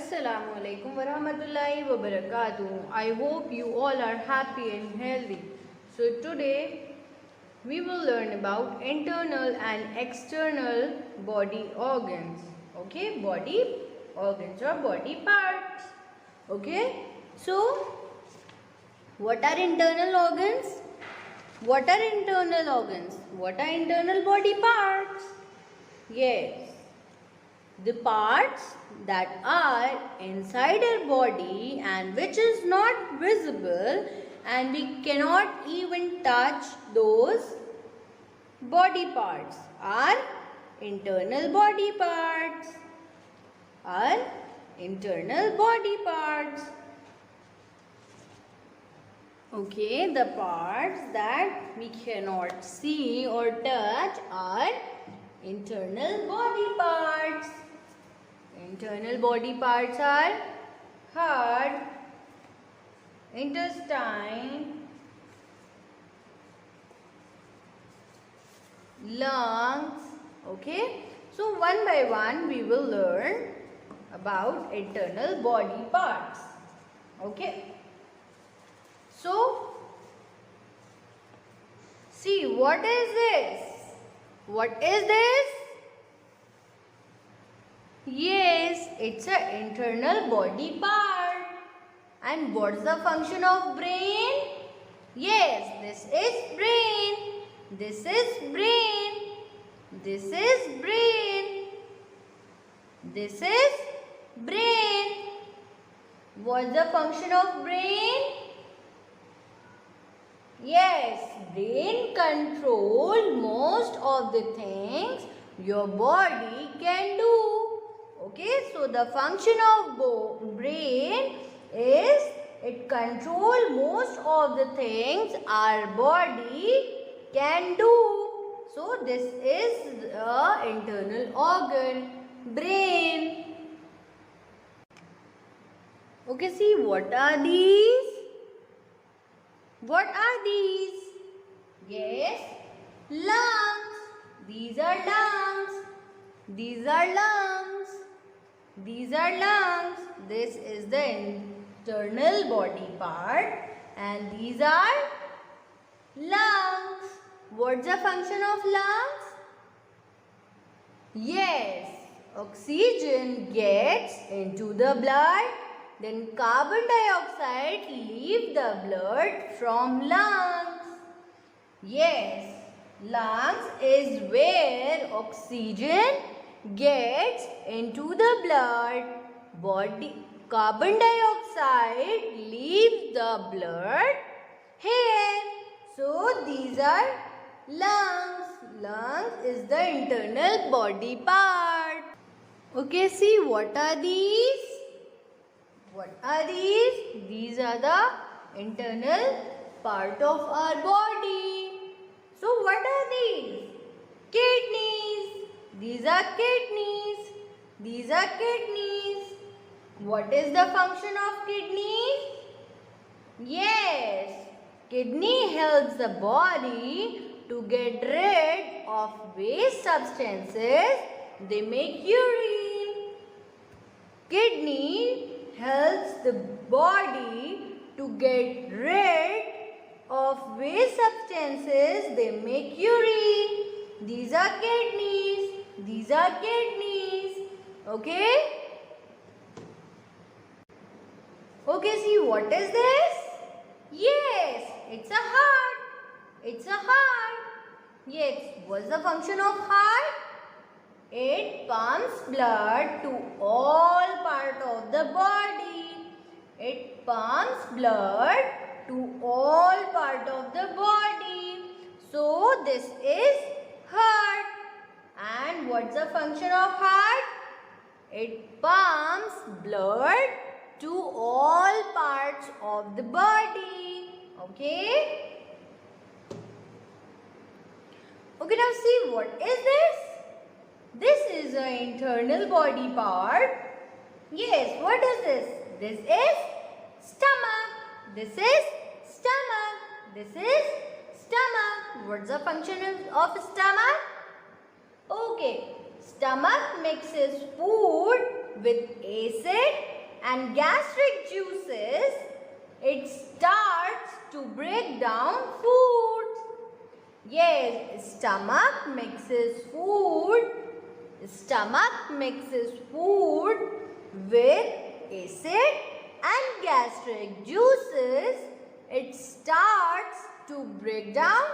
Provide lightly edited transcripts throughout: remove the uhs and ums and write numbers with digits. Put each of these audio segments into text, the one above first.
Assalamu alaikum wa rahmatullahi wa barakatuh. I hope you all are happy and healthy. So today we will learn about internal and external body organs. Okay, body organs or body parts. Okay, so what are internal organs? What are internal organs? What are internal body parts? Yes, the parts that are inside our body and which is not visible, and we cannot even touch those body parts are internal body parts. Are internal body parts. Okay, the parts that we cannot see or touch are internal body parts. Internal body parts are heart, intestine, lungs. Okay, so one by one we will learn about internal body parts. Okay, so see, what is this? What is this? Yes, it's an internal body part. And what's the function of brain? Yes, this is brain. This is brain. This is brain. This is brain. What's the function of brain? Yes, brain control most of the things your body can do. Okay, so the function of brain is it control most of the things our body can do. So this is the internal organ, brain. Okay, see, what are these? What are these? Yes, lungs. These are lungs. These are lungs. These are lungs. This is the internal body part and these are lungs. What's the function of lungs? Yes, oxygen gets into the blood, then carbon dioxide leaves the blood from lungs. Yes, lungs is where oxygen gets into the blood. Carbon dioxide leaves the blood here. So these are lungs. Lungs is the internal body part. Okay, see, what are these? What are these? These are the internal part of our body. So what are these? Kidneys. These are kidneys. These are kidneys. What is the function of kidneys? Yes, kidney helps the body to get rid of waste substances. They make urine. Kidney helps the body to get rid of waste substances. They make urine. These are kidneys. These are kidneys. Okay? Okay, see, what is this? Yes, it's a heart. It's a heart. Yes, what's the function of heart? It pumps blood to all parts of the body. It pumps blood to all parts of the body. So this is heart. And what's the function of heart? It pumps blood to all parts of the body. Okay? Okay, now see, what is this? This is an internal body part. Yes, what is this? This is stomach. This is stomach. This is stomach. What's the function of stomach? Okay, stomach mixes food with acid and gastric juices, it starts to break down food. Yes, stomach mixes food with acid and gastric juices. It starts to break down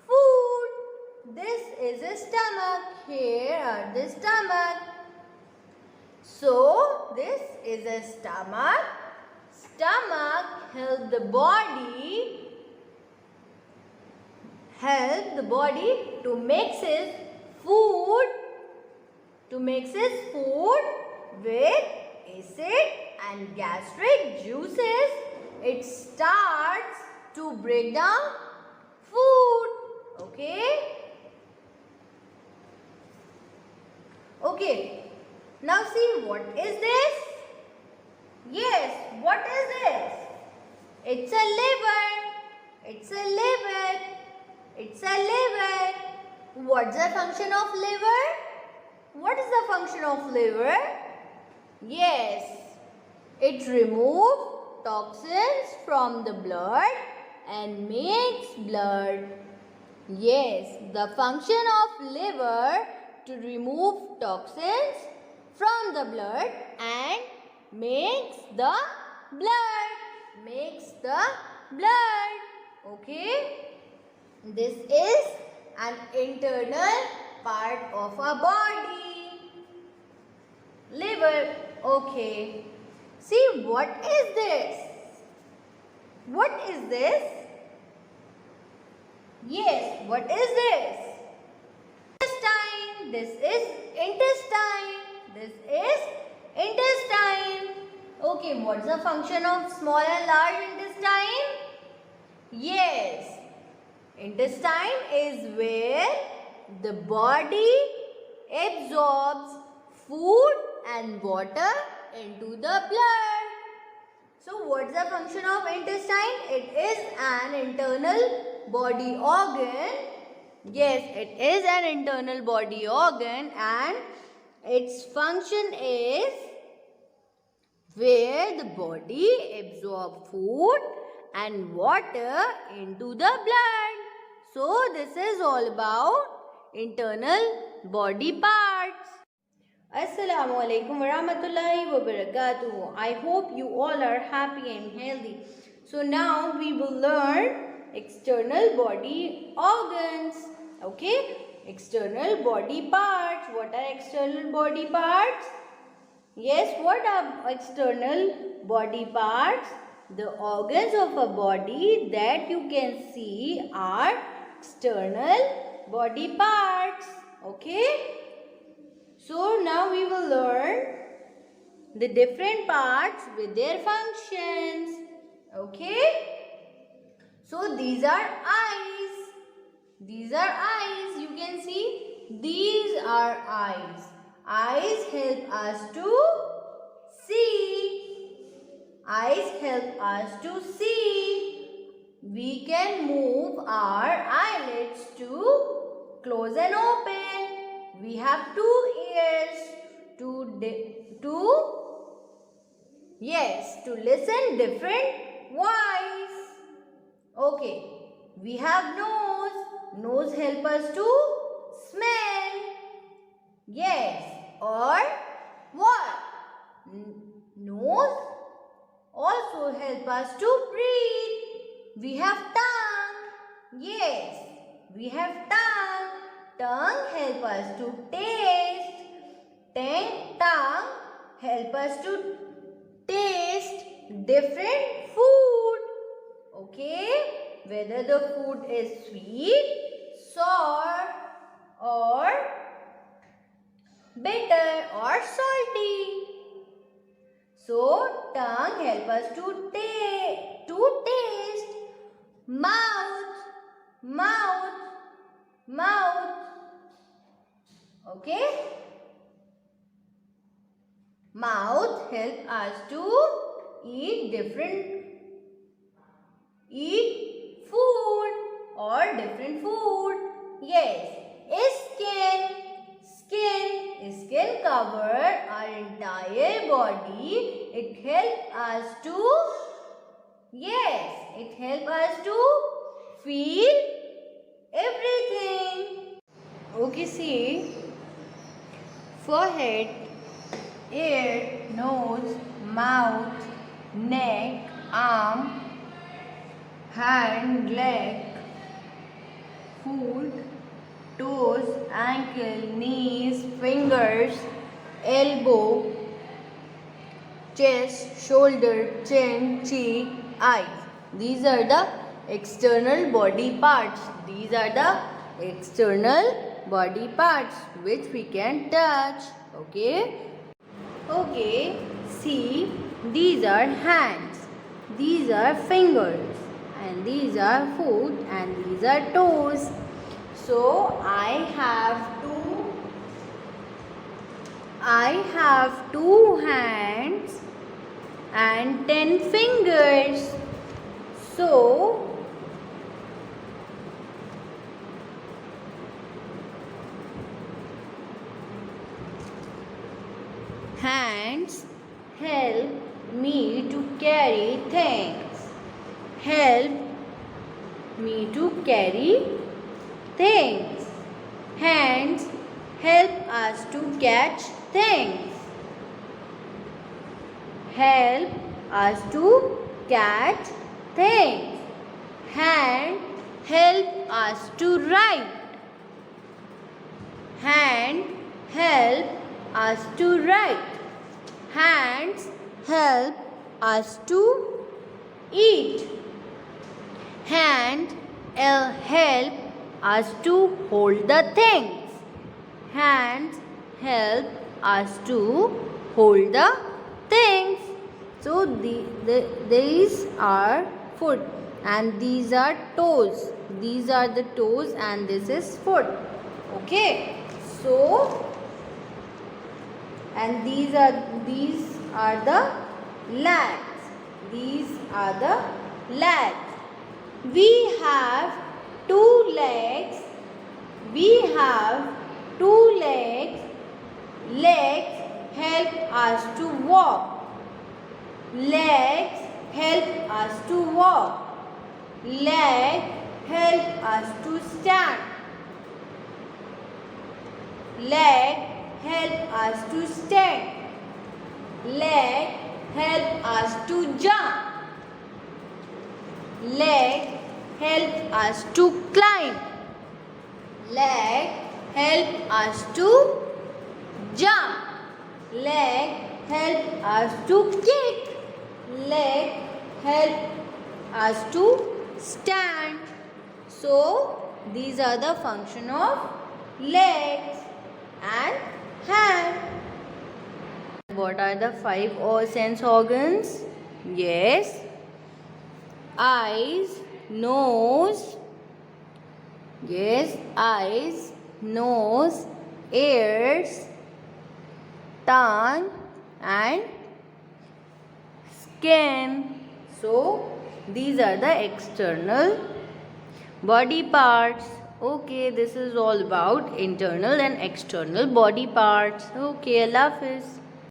food. This is a stomach. Here are the stomach. So this is a stomach. Stomach help the body to mix its food with acid and gastric juices. It starts to break down food. Okay. Now see, what is this? Yes, what is this? It's a liver. What's the function of liver? What is the function of liver? Yes, it removes toxins from the blood and makes blood. Yes, the function of liver to remove toxins from the blood and makes the blood. Okay, this is an internal part of our body. Liver. Okay, see, what is this? Yes, what is this? Intestine. This is intestine. Okay, what's the function of small and large intestine? Yes, intestine is where the body absorbs food and water into the blood. So what's the function of intestine? It is an internal body organ. Yes, it is an internal body organ, and its function is where the body absorbs food and water into the blood. So this is all about internal body parts. Assalamu alaikum wa rahmatullahi wa barakatuh. I hope you all are happy and healthy. So now we will learn external body organs. Okay, external body parts. What are external body parts? Yes, what are external body parts? The organs of a body that you can see are external body parts. Okay. So now we will learn the different parts with their functions. Okay. So these are eyes. You can see these are eyes. Eyes help us to see. We can move our eyelids to close and open. We have 2 ears to listen different voice. Okay. We have nose. Nose help us to smell. Yes. Or what? Nose also help us to breathe. We have tongue. Yes. We have tongue. Tongue help us to taste. Tongue help us to taste different food. Okay. Whether the food is sweet, sour, or bitter or salty. So tongue help us to taste. Mouth. Okay. Mouth help us to eat food or different food. Yes. Skin. Skin cover our entire body. It helps us to, yes, it helps us to feel everything. Okay, see. Forehead, ear, nose, mouth, neck, arm, hand, leg, foot, toes, ankle, knees, fingers, elbow, chest, shoulder, chin, cheek, eyes. These are the external body parts. These are the external body parts which we can touch. Okay. Okay. See, these are hands. These are fingers. And these are foot. And these are toes. So I have two hands and 10 fingers. So hands help me to carry things. Help me to carry things. Hands help us to catch things. Help us to catch things. Hand help us to write. Hand help us to write. Hands help us to eat. Hand help us to hold the things. Hands help us to hold the things. So these are foot and these are toes. These are the toes and this is foot. Okay. So and these are the legs. These are the legs. We have two legs. We have two legs. Legs help us to walk. Legs help us to walk. Legs help us to stand. Leg help us to stand. Leg help us to jump. Leg help us to climb. Leg help us to jump. Leg help us to kick. Leg help us to stand. So these are the function of legs and hand. What are the 5 sense organs? Yes. Eyes, nose. Yes, eyes, nose, ears, tongue and skin. So these are the external body parts. Okay, this is all about internal and external body parts. Okay, Allah Hafiz.